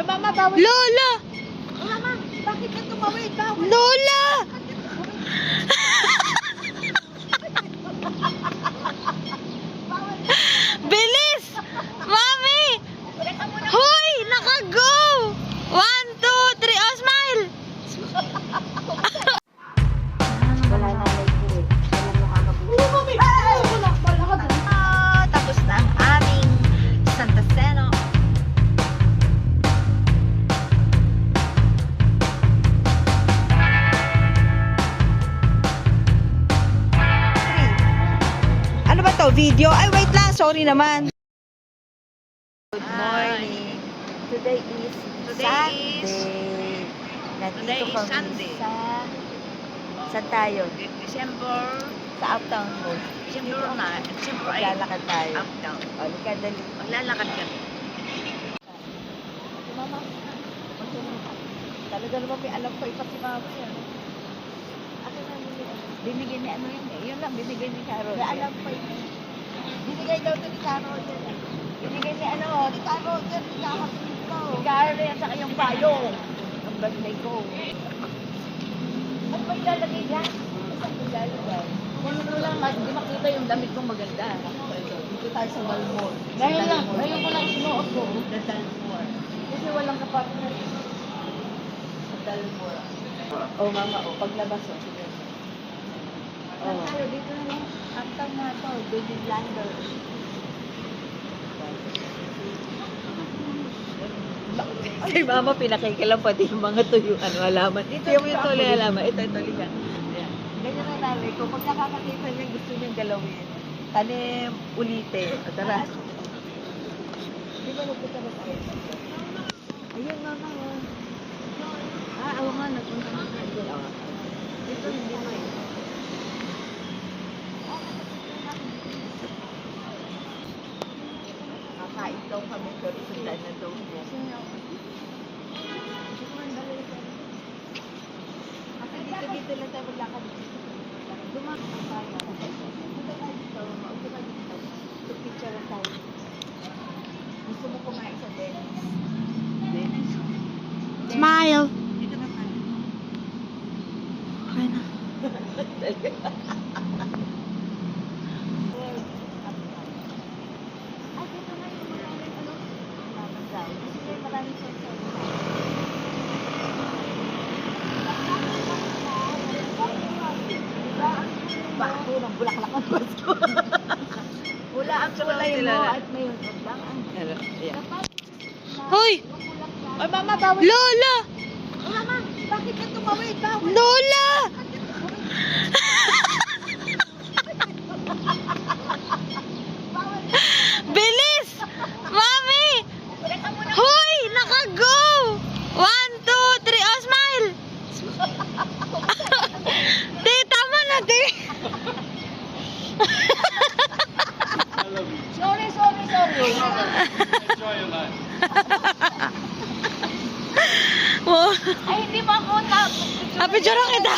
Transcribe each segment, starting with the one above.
Ay, mama, bawal. Lola! Ay, mama, bakit ka tumawid? Bawal. Lola! Bawal. Bilis! Mami! Teka muna. Hoy! Naka-go! 1, 2, 3, oh, smile! Wala na like ko eh. Walang nakakabuti. Oo, mami. Ay, wala. Wala ka dun. Tapos na ang aming Santa Seno. Ano ba to? Video? Ay, wait lang. Sorry naman. Good morning. Today is Today Sunday. Nandito today is kami Sunday. Saan tayo? December Sa Uptown Mall. December 9, December 8. Maglalakad tayo. Uptown. O, lika dali. Maglalakad kami. Mama, talaga naman may alam ko ipa si mama yan. Ako na binigay ni ano yun eh. Yun lang, binigay ni Carol. May alam ko yun. Binigay daw ito ni Carol yan eh. Binigay ni ano, ni Carol yan, ni kakapit ko. Ni Carol yan, saka yung bayo. Ang birthday ko. Ano ba ilalagay dyan? Saan ko ilalagay? Ano lang, hindi makita yung damit kong maganda. Dito tayo sa Balmor. Ngayon lang, ngayon ko lang sinuot ko. Sa Dalmor. Kasi walang kapartner. Sa Dalmor. Oh mama, oh, paglabas oh. Sige. Oh. Tayo dito na lang. Uptown na to, Baby Lander. Si mama pinakikilam pati yung mga tuyuan, halaman. Ito yung tuloy halaman. Ito, liga. Ganyan na nanay ko. Pag nakakakita niya, gusto niyang galawin. Tanim, ulitin. O tara. Di ba nagpunta na tayo? Ayun, mama. Oh. Oo nga, nagpunta na tayo. Dito, hindi mo eh. Kakain daw kami, pero sundan na daw niya. Dito lang tayo maglakad. Dumakot tayo. Punta tayo dito. Maupo tayo dito. Picture lang tayo. Gusto mo kumain sa Dennis? Dennis? Smile. Dito na tayo. Okay na. Ay, dito na yung maraming ano? Maraming daw. Kasi maraming sensor. Bago ng bulaklak ang Pasko. Wala ang kulay mo at may lang. Hoy! Ay, mama, bawal. Lola! Ay, mama, bakit ka tumawid? Bawal. Lola! Bawal. Bilis! Mami! Teka muna. Hoy! Naka-go! 1, 2, 3, oh, smile! Te, tama na, te! Sorry. Enjoy your life. Oh, Ay, hindi mo ako na. picture kita!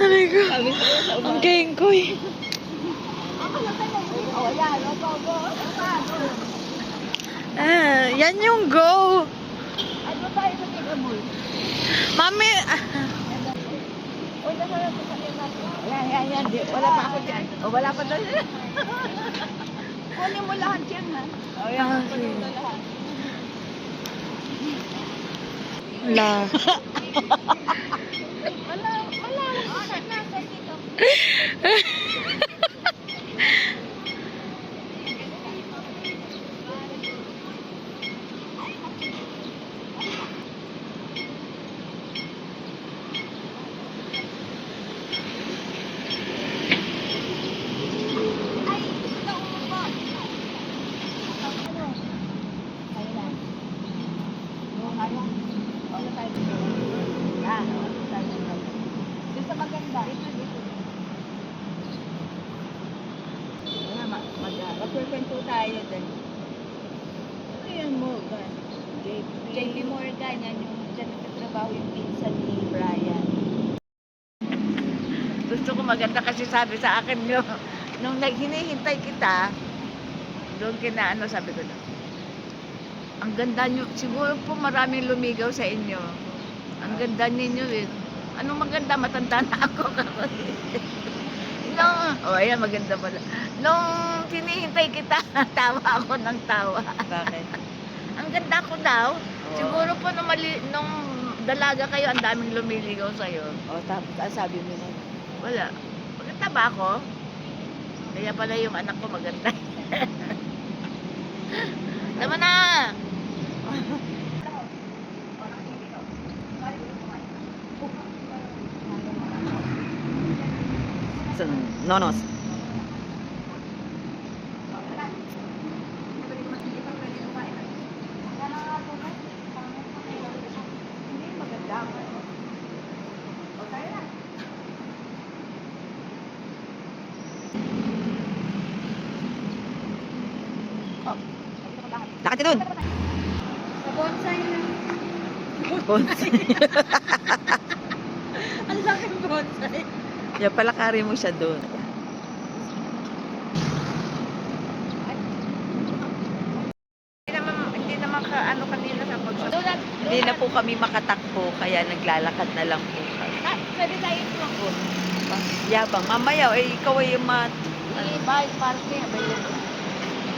Aray ko. Ang kengkoy. Oh, yan. Go. Yan yung go. Ano tayo sa Tigamul? Mami, O, nasa sa Yan. Wala pa ako dyan. O, wala pa doon. Kunin mo lahat yan, ha? O, yan. Ah, Kunin mo sige. lahat. wala. Wala. Nasa dito. Ay, ito umupo. Ano? Kayo na. Ano? Ano tayo dito? Ano tayo dito? Dito maganda. Dito. Magkwento tayo din. Ano yan mo? JP Morgan, yan yung dyan nagtatrabaho yung pinsan ni Brian. Gusto ko maganda kasi sabi sa akin nung hinihintay kita, doon kinaano sabi ko na, ang ganda nyo, siguro po maraming lumigaw sa inyo. Ang ganda ninyo eh. Anong maganda? Matanda na ako. Ayan, maganda pala. Nung hinihintay kita, tawa ako ng tawa. Bakit? Ang ganda ko daw. Siguro po nung dalaga kayo, ang daming lumiligaw sa'yo. O, tapos ang sabi mo na. Wala. Maganda ba ako? Kaya pala yung anak ko maganda. Tama na! Nonos. Lakad doon. Sa bonsai na. Bonsai. Ang laking bonsai. Yan pala kari mo siya doon. Hindi naman ka ano kanina sa pagsasunod. Hindi na po kami makatakbo, kaya naglalakad na lang po kami. Pwede tayo tumakbo. Yabang, mamaya, ikaw ay yung E-bike parking available.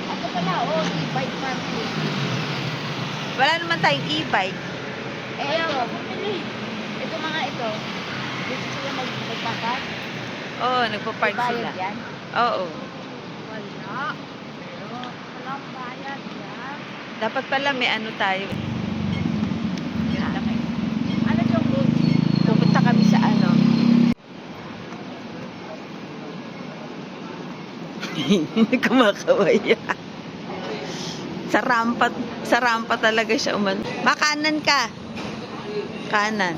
Ako pala, e-bike parking. wala naman tayong e-bike. Ito mga ito. Dito sila magpapark. Oo, nagpa-park sila. Bayad yan? Oo. Wala. Pero walang bayad yan. Dapat pala may ano tayo. Ano yung good? Pupunta kami sa ano. Kumakawaya. Sa rampa talaga siya Makanan ka. Kanan.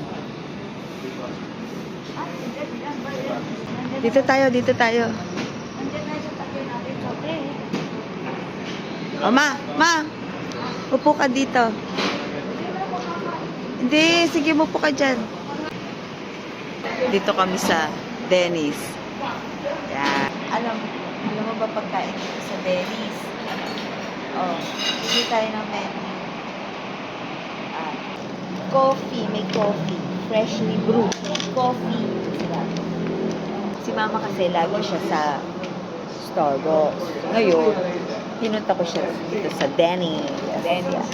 Dito tayo. Nandiyan na yung tabi natin. Okay. O, ma. Upo ka dito. Hindi, sige mo po ka dyan. Dito kami sa Dennis. Yan. Alam mo ba pagkain dito sa Dennis? Oh, hindi tayo ng menu. Coffee, may coffee. Freshly brewed. Coffee. Si mama kasi lagi siya sa Starbucks. Ngayon, pinunta ko siya dito sa Dennis. Dennis.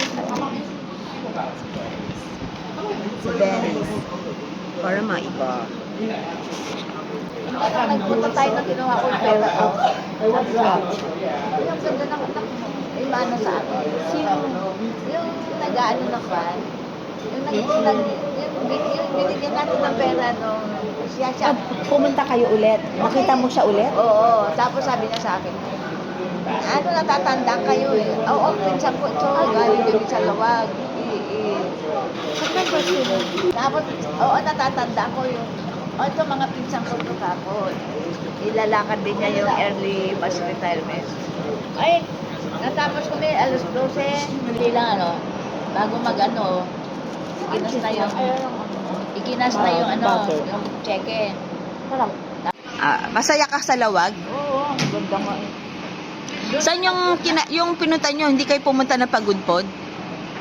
Sa Dennis. Para maiba. Nagpunta tayo na ginawa ko yung pera ko. Yung ganda ng anak mo. Yung ano sa akin. Sino? Yung nag-ano na fan. Yung binigyan natin ng pera nung siya. Pumunta kayo ulit. Nakita mo siya ulit? Oo. Tapos sabi niya sa akin, ano natatanda kayo eh. Oo, pinsan ko ito. Galing din sa lawag. Tapos, oo, natatanda ko yung ito mga pinsan ko ito kako. Ilalakad din niya yung early mass retirement. Ay, natapos kami alas 12. Hindi lang bago mag-ano, ikinas na yung yung check-in. Masaya ka sa lawag? Oo, ganda nga eh. Saan yung pinunta nyo? Hindi kayo pumunta na Pagudpod?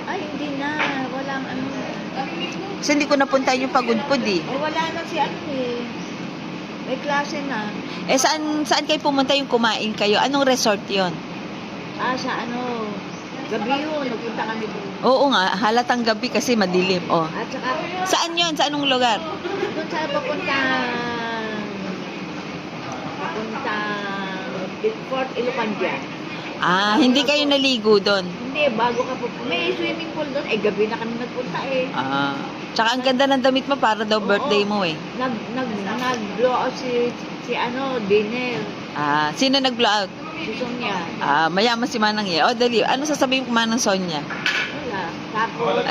Ay, hindi na. Walang ano. Kasi hindi ko napunta yung Pagudpod eh. Wala na si ano eh. May klase na. Saan kayo pumunta yung kumain kayo? Anong resort yon? Sa ano, gabi yun. Nagpunta kami doon. Oo nga, halatang gabi kasi madilim. Oh. At saka, Saan yon? Sa anong lugar? doon sa Fort Ilocandia. Hindi kayo naligo doon. Hindi, bago ka po. May swimming pool doon. Gabi na kami nagpunta eh. Tsaka ang ganda ng damit mo para daw birthday mo eh. Nag-blow out si Dinner. Sino nag-blow out? Si Sonia. Mayaman si Manang eh. O, dali. Ano sasabihin ko Manang Sonia? Wala. Tapos,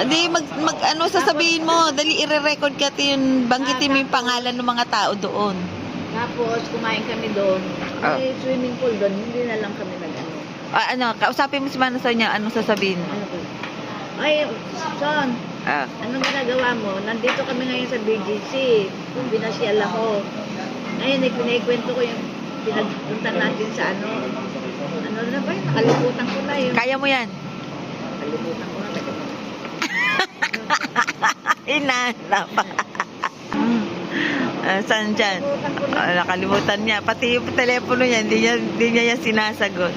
Ano sasabihin mo? Dali, ire-record ka banggitin mo yung pangalan ng mga tao doon. Tapos, kumain kami doon. May swimming pool doon. Hindi na lang kami nag-ano. Kausapin mo si Manang Sonia. Anong sasabihin mo? Ay, Son, anong ginagawa mo? Nandito kami ngayon sa BGC. Binasyal ako. Ngayon, pinakwento ko yung pinagpunta natin sa ano na ba yun? Nakalimutan ko na yun. Kaya mo yan. Nakalimutan ko na. Inaanap. Saan dyan? Nakalimutan niya. Pati yung telepono niya, hindi niya yan sinasagot.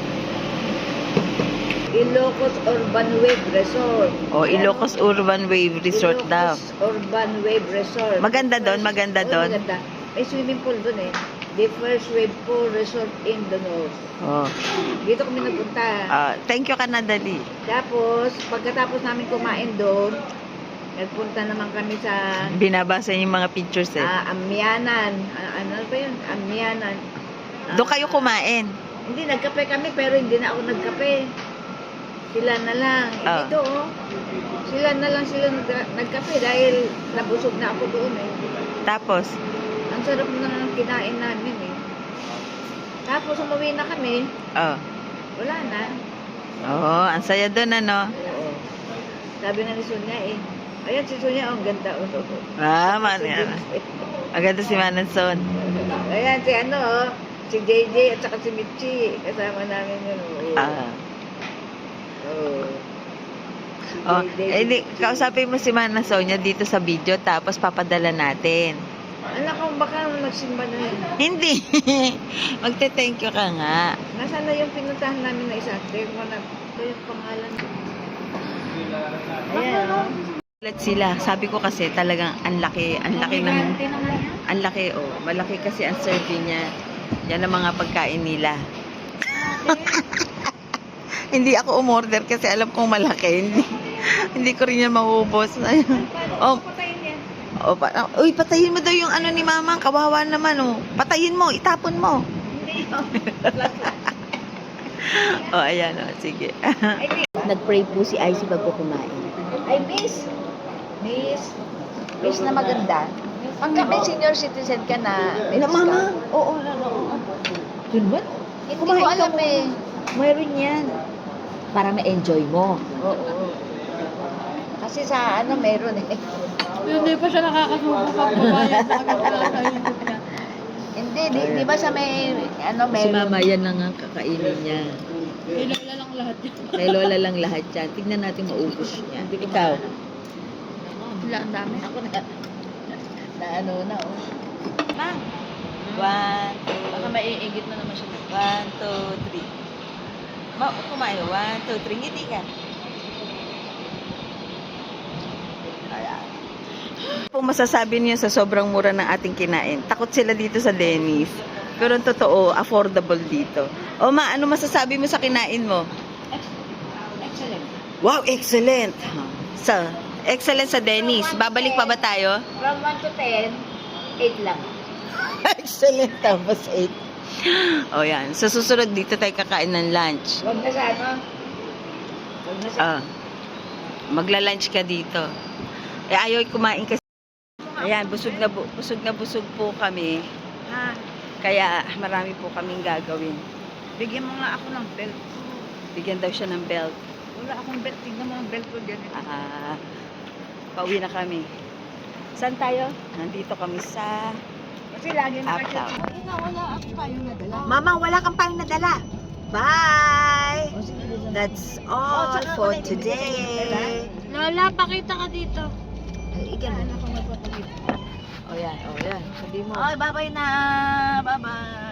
Ilocos Urban Wave Resort. O, Ilocos Urban Wave Resort daw. Ilocos Urban Wave Resort. Maganda doon, maganda doon. Maganda. May swimming pool doon eh. The first wave pool resort in the north. Oh. Dito kami nagpunta. Thank you, Kanadali. Tapos, pagkatapos namin kumain doon, nagpunta naman kami sa Binabasa niyo yung mga pictures eh. Amyanan. Ano ba yun? Amyanan. Doon kayo kumain. Hindi, nagkape kami pero hindi na ako nagkape. Sila na lang. Ah. Dito, oh. Sila na lang nagkape dahil nabusog na ako doon eh. Tapos, Ang sarap na ng kinain namin eh. Tapos umuwi na kami, wala na. ang saya doon ano. Oo. Sabi nga ni Sonia eh, ayan si Sonia, ang ganda. Man, yan. Maganda si Mananson. Ayan si si JJ at saka si Michi. Kasama namin yun. Oo. Oo. Si JJ, Kausapin mo si Mananson niya dito sa video tapos papadala natin. Anak ko, baka nagsimba na yun. Hindi. Magte-thank you ka nga. Nasaan na yung pinuntahan namin na isa? Ito yung pangalan. Ayan. Ulit sila. Sabi ko kasi talagang ang laki malaki kasi ang serving niya. Yan ang mga pagkain nila. Hindi ako umorder kasi alam kong malaki. Hindi ko rin yan maubos. Uy, patayin mo daw yung ano ni Mama. Kawawa naman, oh. Patayin mo, itapon mo. Hindi yun. Ayan, sige. Nag-pray po si Icy bago kumain. Ay, miss na maganda. Pagka may senior citizen ka na, may Mama? Oo. Yun ba? Hindi ko alam eh. Mayroon yan. Para ma-enjoy mo. Oo. Kasi sa meron eh. Hindi pa siya nakakasuko pag babayad na agad wala sa YouTube niya. Hindi, di ba sa may, Si meron. Mama, yan lang ang kakainin niya. Kay Lola lang lahat yan. Kay Lola lang lahat yan. Tignan natin maubos niya. Ikaw. Wala, ang dami. Ako na oh. Mang. 1, 2, Baka maiigit na naman siya. 1, 2, 3. Kumain. 1, 2, 3. Ngiti ka. Kung masasabi niyo sa sobrang mura ng ating kinain, takot sila dito sa Denny's. Pero ang totoo, affordable dito. O Ma, ano masasabi mo sa kinain mo? Excellent. Wow, excellent! So, excellent sa Denny's. Babalik pa ba tayo? From 1 to 10, 8 lang. Excellent, tapos 8. O yan, sa susunod dito tayo kakain ng lunch. Huwag na sa Huwag na sa Magla-lunch ka dito. Ayaw kumain kasi. Ayan, busog na busog po kami. Ha? Kaya marami po kaming gagawin. Bigyan mo nga ako ng belt. Bigyan daw siya ng belt. Wala akong belt. Tignan mo ang belt ko dyan. Pauwi na kami. Saan tayo? Nandito kami sa Kasi lagi Uptown. Wala ako tayong nadala. Mama, wala kang pang nadala. Bye! That's all saka for ako na today. Lola, pakita ka dito. Ay, ikan. O yan, o yan. Sabi mo. Ay, bye-bye na. Bye-bye.